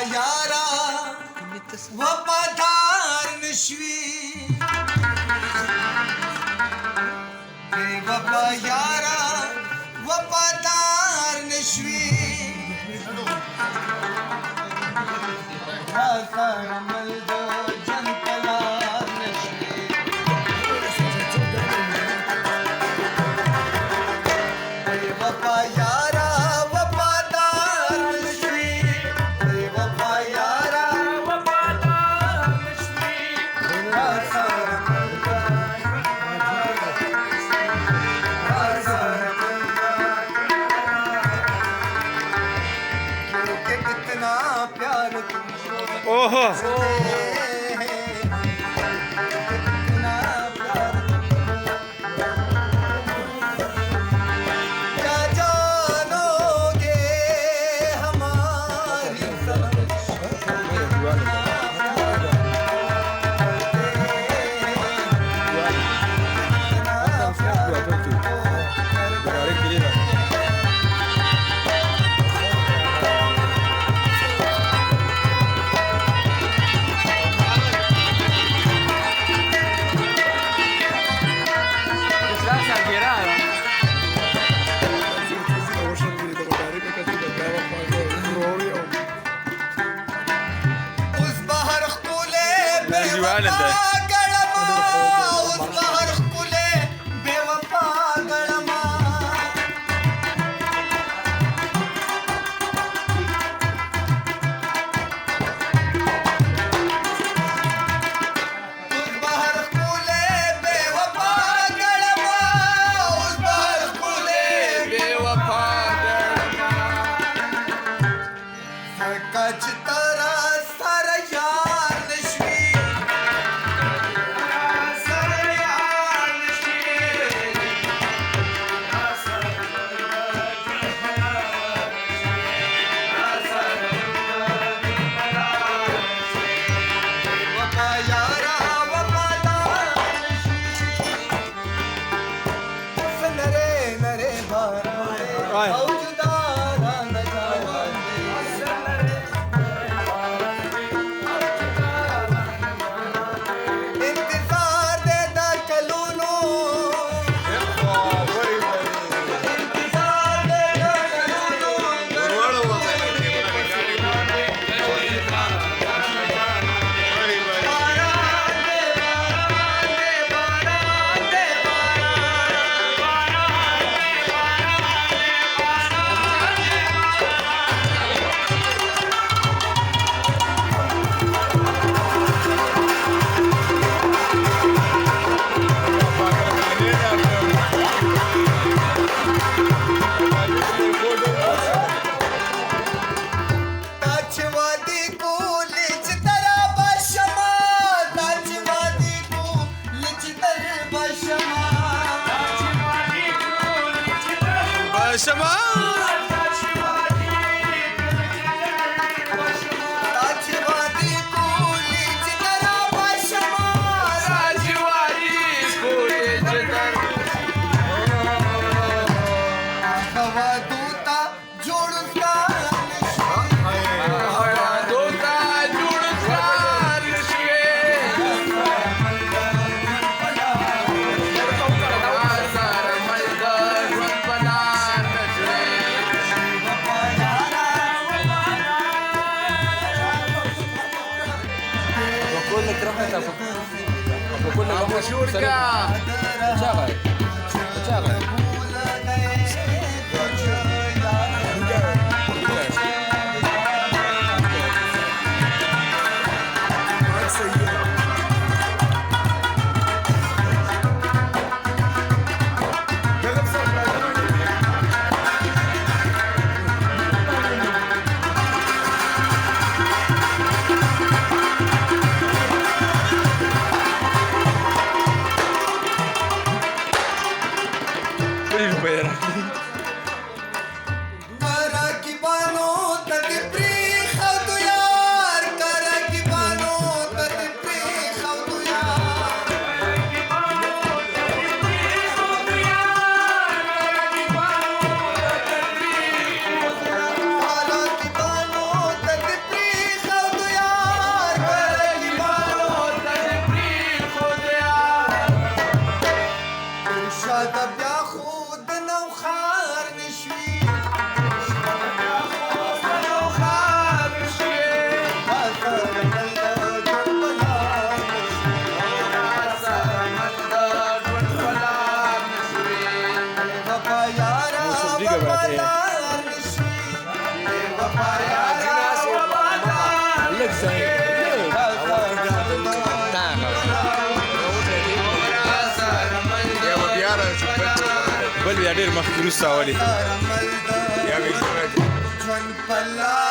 यारा वफादार नशवी बेवफा यारा वफादार नशवी मल दो जनतला नशवी बेवफा यारा वफादार नशवी बेवफा यारा वफादार नशवी क्योंकि कितना प्यार तुमको ओहो कितना प्यार क्या जानोगे हमारी उस बहर खुले बेवफा गळमा उस बहर खुले बेवफा गळमा उस बहर खुले बेवफा गळमा उस बहर खुले बेवफा गळमा कच तरा सर यार नशवी सर यार वफा यारा वफादार नरे नरे बारा औजुदारा नजारा इंतजार दे दा चलूनो इंतजार दे दा चलूनो ताजवादी को लिच तरा बशमा ताजवादी को लिच तरा बशमा शमा ताजवादी को लिच तरा बशमा हवा दूता जोड़ता बात है لږ ځای بل بیا ډېر مخکې وروسته اولې ژوند په لار